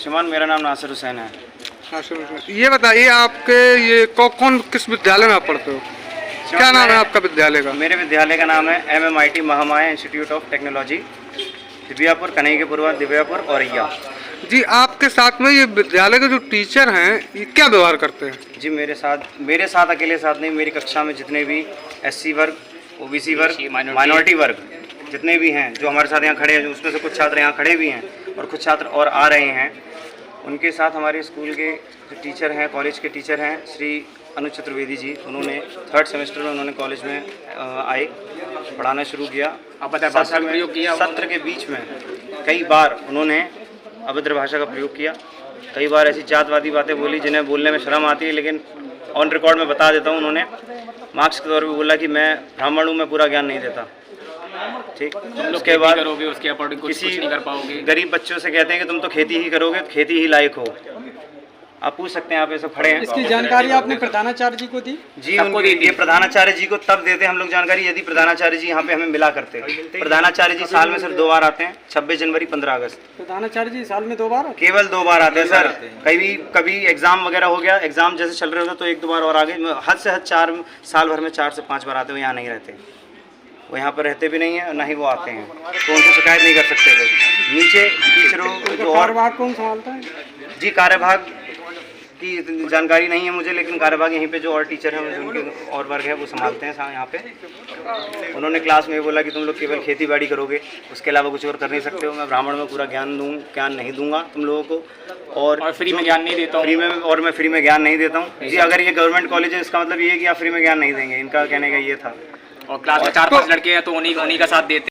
श्रीमान, मेरा नाम नासिर हुसैन है। नासिर हुसैन, ये बताइए आपके ये कौन किस विद्यालय में आप पढ़ते हो? क्या नाम है आपका विद्यालय का? मेरे विद्यालय का नाम है MMIT Mahamaya institute of technology, Divyapur, Kanhaiyapurwa, Divyapur, Auraiya. जी, आपके साथ में ये विद्यालय के जो टीचर हैं ये क्या व्यवहार करते हैं? जी, मेरे साथ अकेले साथ नहीं, मेरी कक्षा में जितने भी SC वर्ग, OBC वर्ग, माइनॉरिटी वर्ग जितने भी हैं जो हमारे साथ यहाँ खड़े हैं, उसमें से कुछ छात्र यहाँ खड़े भी हैं और कुछ छात्र और आ रहे हैं, उनके साथ हमारे स्कूल के जो टीचर हैं, कॉलेज के टीचर हैं, श्री अनुज चतुर्वेदी जी, उन्होंने 3rd सेमेस्टर में उन्होंने कॉलेज में आए, पढ़ाना शुरू किया। सत्र के बीच में कई बार उन्होंने अभद्र भाषा का प्रयोग किया, कई बार ऐसी जातवादी बातें बोली जिन्हें बोलने में शर्म आती है, लेकिन ऑन रिकॉर्ड में बता देता हूँ। उन्होंने मार्क्स के तौर पर बोला कि मैं ब्राह्मण हूँ, मैं पूरा ज्ञान नहीं देता। ठीक, उसके बाद करोगे उसके अकॉर्डिंग कुछ नहीं कर पाओगे। गरीब बच्चों से कहते हैं कि तुम तो खेती ही करोगे, तो खेती ही लायक हो। आप पूछ सकते हैं, आप ऐसे खड़े हैं। इसकी जानकारी आपने प्रधानाचार्य जी को दी? जी, उनको दी। ये प्रधानाचार्य जी को तब देते हम लोग जानकारी यदि प्रधानाचार्य जी यहाँ पे हमें मिला करते। प्रधानाचार्य जी साल में सिर्फ 2 बार आते हैं, 26 जनवरी, 15 अगस्त। प्रधानाचार्य जी साल में 2 बार? केवल 2 बार आते हैं सर। कभी एग्जाम वगैरह हो गया, एग्जाम जैसे चल रहे होते तो 1-2 बार और आ गए। हद से हद 4 साल भर में 4 से 5 बार आते हैं। यहाँ नहीं रहते, वो यहाँ पर रहते भी नहीं है और ना ही वो आते हैं, तो उनसे शिकायत नहीं कर सकते थे। नीचे टीचरों जो और कार्यभाग कौन संभालता है? जी, कार्यभाग की जानकारी नहीं है मुझे, लेकिन कार्यभाग यहीं पे जो और टीचर हैं, जो उनके और वर्ग है, वो संभालते हैं यहाँ पे। उन्होंने क्लास में बोला कि तुम लोग केवल खेती बाड़ी करोगे, उसके अलावा कुछ और कर नहीं सकते हो। मैं ब्राह्मण में पूरा ज्ञान नहीं दूंगा तुम लोगों को, और फ्री में ज्ञान नहीं देता हूँ। मैं फ्री में ज्ञान नहीं देता हूँ। जी, अगर ये गवर्नमेंट कॉलेज है, इसका मतलब ये है कि आप फ्री में ज्ञान नहीं देंगे, इनका कहने का ये था। और क्लास में 4-5 लड़के हैं तो उन्हीं का साथ देते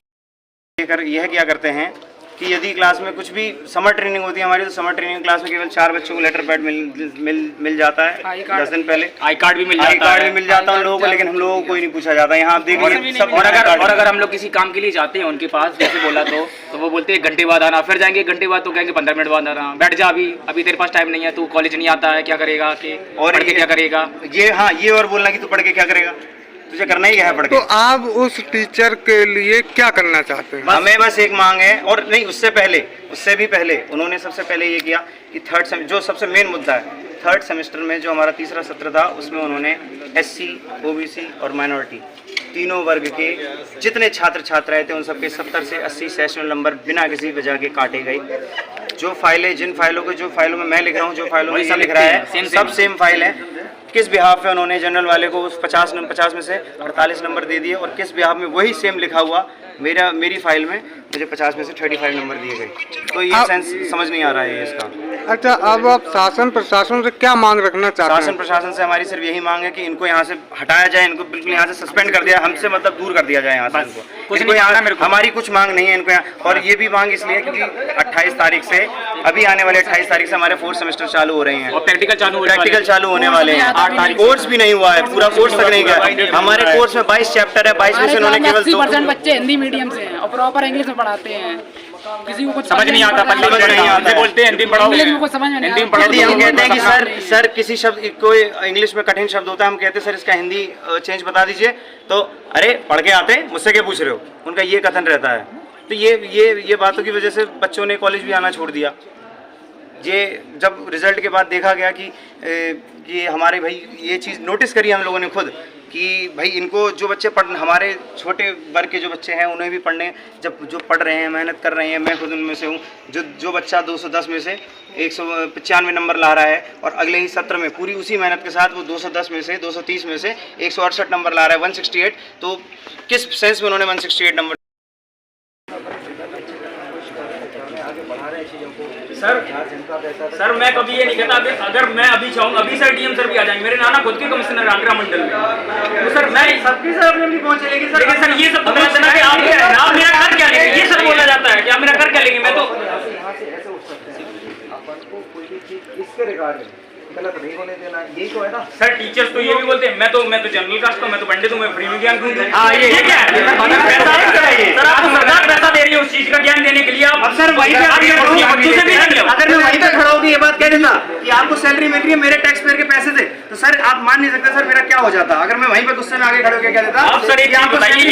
हैं। यह क्या करते हैं कि यदि क्लास में कुछ भी समर ट्रेनिंग होती है हमारी, तो समर ट्रेनिंग क्लास में केवल 4 बच्चों को लेटर पैड मिल जाता है 10 दिन पहले। आई कार्ड भी मिल जाता है उन लोगों को, लेकिन हम लोगों को कोई नहीं पूछा जाता। यहाँ आप देखिए सब। और अगर हम लोग किसी काम के लिए जाते हैं उनके पास, जैसे बोला तो वो बोलते हैं 1 घंटे बाद आना, फिर जाएंगे 1 घंटे बाद, तो कहेंगे 15 मिनट बाद आना, बैठ जा, अभी तेरे पास टाइम नहीं है, तू कॉलेज नहीं आता है, क्या करेगा और क्या करेगा? ये और बोलना कि तू पढ़ के क्या करेगा, तुझे करना ही है पढ़ के। तो आप उस टीचर के लिए क्या करना चाहते हैं? हमें बस एक मांग है, और नहीं, उससे भी पहले उन्होंने सबसे पहले ये किया कि जो सबसे मेन मुद्दा है, 3rd सेमेस्टर में जो हमारा तीसरा सत्र था, उसमें उन्होंने SC, OBC और माइनॉरिटी तीनों वर्ग के जितने छात्र छात्राएं थे, उन सबके 70 से 80 सेशनल नंबर बिना किसी वजह के काटे गए। जो फाइलों में मैं लिख रहा हूँ, जो फाइलों में लिख रहा है, सब सेम फाइल है। किस बिहाफ पे उन्होंने जनरल वाले को 50 में से 48 नंबर दे दिए, और किस बिहाफ में वही सेम लिखा हुआ मेरी फाइल में मुझे 50 में से 35 नंबर दिए गए। तो ये सेंस समझ नहीं आ रहा है इसका। अच्छा, अब आप शासन प्रशासन से क्या मांग रखना चाहते हैं? शासन प्रशासन से हमारी सिर्फ यही मांग है कि इनको यहाँ से हटाया जाए, इनको बिल्कुल यहाँ से सस्पेंड कर दिया, हमसे मतलब दूर कर दिया जाए यहाँ से इनको। हमारी कुछ मांग नहीं है इनको यहाँ। और ये भी मांग इसलिए क्योंकि 28 तारीख से, अभी आने वाले 28 तारीख से हमारे 4th सेमेस्टर चालू हो रहे हैं और प्रैक्टिकल चालू होने वाले हैं। 8 तारीख कोर्स भी नहीं हुआ है, पूरा कोर्स तक नहीं गया। हमारे कोर्स में 22 चैप्टर है, 22 में से उन्होंने केवल 80% बच्चे हिंदी मीडियम से हैं और प्रॉपर इंग्लिश में पढ़ाते हैं। किसी को कुछ समझ नहीं आता, बोलते हैं हिंदी में पढ़ाओ, इंग्लिश में कुछ समझ में नहीं आता। यदि हम कहते हैं कि सर किसी शब्द, कोई इंग्लिश में कठिन शब्द होता है, हम कहते हैं सर इसका हिंदी चेंज बता दीजिए, तो अरे पढ़ के आते, मुझसे क्या पूछ रहे हो, उनका ये कथन रहता है। तो ये बातों की वजह से बच्चों ने कॉलेज भी आना छोड़ दिया। ये जब रिजल्ट के बाद देखा गया कि ये हमारे भाई ये चीज़ नोटिस करी हम लोगों ने खुद कि भाई इनको जो बच्चे हमारे छोटे वर्ग के जो बच्चे हैं, उन्हें भी पढ़ने जो पढ़ रहे हैं, मेहनत कर रहे हैं, मैं खुद उनमें से हूँ। जो बच्चा 210 में से 195 नंबर ला रहा है और अगले ही सत्र में पूरी उसी मेहनत के साथ वो 210 में से 230 में से 168 नंबर ला रहा है, 168, तो किस सेंस में उन्होंने 168 नंबर? सर मैं कभी ये नहीं कहता, अगर मैं अभी चाहूँ अभी सर DM सर भी आ जाएंगे, मेरे नाना खुद के कमिश्नर आगरा मंडल में, तो सर मैं सबकी सर अपने अपनी पहुंचे, लेकिन सर ये सब पता चला कि आप मेरा कर क्या लेंगे, ये सब बोला जाता है कि आप मेरा कर क्या लेंगे। मैं तो गलत नहीं होने देना, यही तो है ना सर। टीचर्स तो ये भी बोलते हैं मैं तो जनरल कास्ट हूँ, मैं तो पंडित हूँ, मैं फ्री में ज्ञान दूँ। ये क्या है सर? आपको सरकार पैसा दे रही है उस चीज का ज्ञान देने के लिए। आप सर वहीं पे अगर मैं वहीं पे खड़ा होकर ये बात कह देता कि आपको सैलरी मिल रही है मेरे टैक्स पेयर के पैसे से, तो सर आप मान नहीं सकते सर मेरा क्या हो जाता अगर मैं वहीं पे गुस्से में आगे खड़े होकर कह देता। आप सर एक बात बताइए,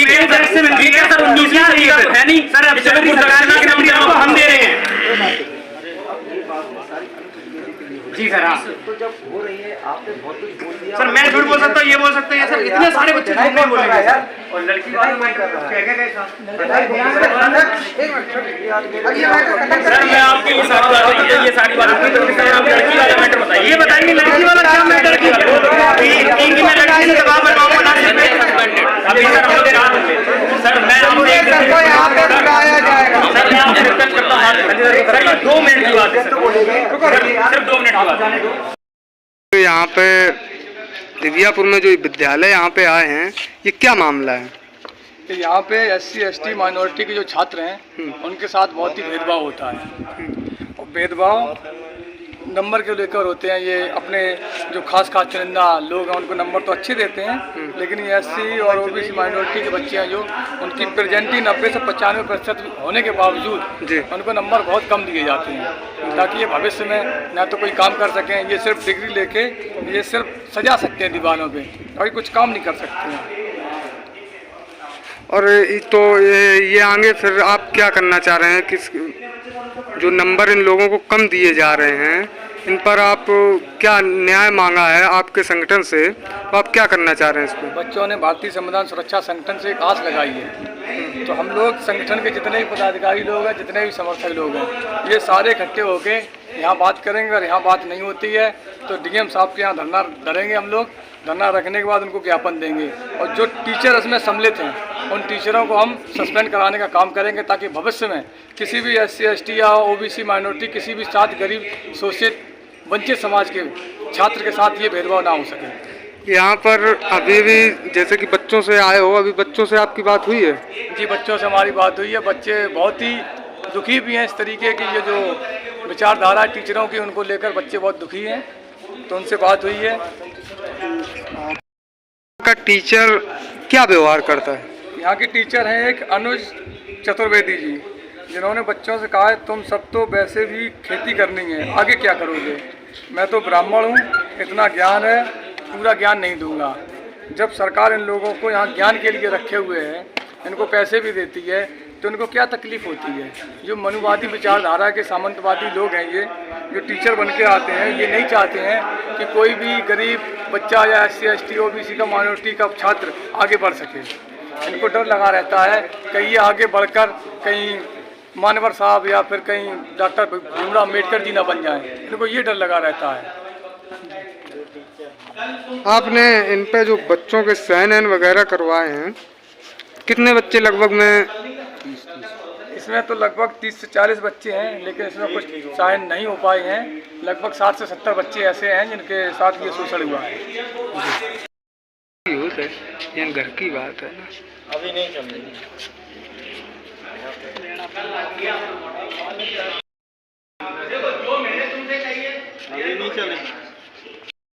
है नहीं सर, अब सरकार की नौकरी हम दे रहे हैं। जी सर हाँ तो जब हो रही है आपने बहुत कुछ बोल दिया सर मैं झूठ बोल सकता हूँ ये बोल सकते हैं सर इतने सारे बच्चे झूठ नहीं बोलेंगे यार और लड़की वाले सर मैं आपकी ये सारी बात ये सारी बात आप लड़की वाला मैटर बताइए ये बताएंगे लड़की वाला क्या मैटर की मैं लड़की से दबाव बनाऊंगा ना अभी सर हम लोग रात होंगे सर मैं आपसे सर मैं आपसे रिक्वेस्ट करता हूँ सर ये 2 मिनट की बात है सर सिर्फ 2 मिनट की बात है यहाँ पे दिव्यापुर में जो विद्यालय यहाँ पे आए हैं, ये क्या मामला है? कि यहाँ पे SC ST माइनॉरिटी के जो छात्र हैं उनके साथ बहुत ही भेदभाव होता है और भेदभाव नंबर के लेकर होते हैं। ये अपने जो खास चुनिंदा लोग हैं उनको नंबर तो अच्छे देते हैं, लेकिन ये SC और OBC माइनॉरिटी के बच्चे हैं जो उनकी प्रेजेंटी 90 से 95% होने के बावजूद उनको नंबर बहुत कम दिए जाते हैं ताकि ये भविष्य में ना तो कोई काम कर सकें। ये सिर्फ डिग्री लेके ये सिर्फ सजा सकते हैं दीवारों पे और कुछ काम नहीं कर सकते हैं। और तो ये आगे फिर आप क्या करना चाह रहे हैं? किस जो नंबर इन लोगों को कम दिए जा रहे हैं इन पर आप क्या न्याय मांगा है आपके संगठन से, तो आप क्या करना चाह रहे हैं इसको? बच्चों ने भारतीय संविधान सुरक्षा संगठन से एक आस लगाई है, तो हम लोग संगठन के जितने भी पदाधिकारी लोग हैं, जितने भी समर्थक लोग हैं, ये सारे इकट्ठे होके यहाँ बात करेंगे। और यहाँ बात नहीं होती है तो DM साहब के यहाँ धरना धरेंगे हम लोग। धरना रखने के बाद उनको ज्ञापन देंगे और जो टीचर इसमें सम्मिलित हैं उन टीचरों को हम सस्पेंड कराने का काम करेंगे ताकि भविष्य में किसी भी SC ST या OBC माइनॉरिटी किसी भी साथ गरीब शोषित वंचित समाज के छात्र के साथ ये भेदभाव ना हो सके। यहाँ पर अभी भी जैसे कि बच्चों से आए हो, अभी बच्चों से आपकी बात हुई है? जी बच्चों से हमारी बात हुई है। बच्चे बहुत ही दुखी भी हैं इस तरीके की ये जो विचारधारा टीचरों की उनको लेकर बच्चे बहुत दुखी हैं, तो उनसे बात हुई है। का टीचर क्या व्यवहार करता है? यहाँ के टीचर हैं एक अनुज चतुर्वेदी जी, जिन्होंने बच्चों से कहा है तुम सब तो वैसे भी खेती करनी है, आगे क्या करोगे? मैं तो ब्राह्मण हूँ, इतना ज्ञान है, पूरा ज्ञान नहीं दूंगा। जब सरकार इन लोगों को यहाँ ज्ञान के लिए रखे हुए है, इनको पैसे भी देती है, तो इनको क्या तकलीफ होती है? जो मनुवादी विचारधारा के सामंतवादी लोग हैं, ये जो टीचर बन के आते हैं, ये नहीं चाहते हैं कि कोई भी गरीब बच्चा या SC ST OBC का माइनॉरिटी का छात्र आगे बढ़ सके। इनको डर लगा रहता है कहीं ये आगे बढ़कर कहीं मानवर साहब या फिर कहीं डॉक्टर भीमराव अम्बेडकर जी ना बन जाएं, इनको ये डर लगा रहता है। आपने इन पे जो बच्चों के सहनन वगैरह करवाए हैं, कितने बच्चे लगभग में? इसमें तो लगभग 30 से 40 बच्चे हैं, लेकिन इसमें कुछ साइन नहीं हो पाए हैं। लगभग 60 से 70 बच्चे ऐसे हैं जिनके साथ ये शोषण हुआ है। ये घर की बात है ना, अभी नहीं चलेगी, अभी नहीं चलेगी।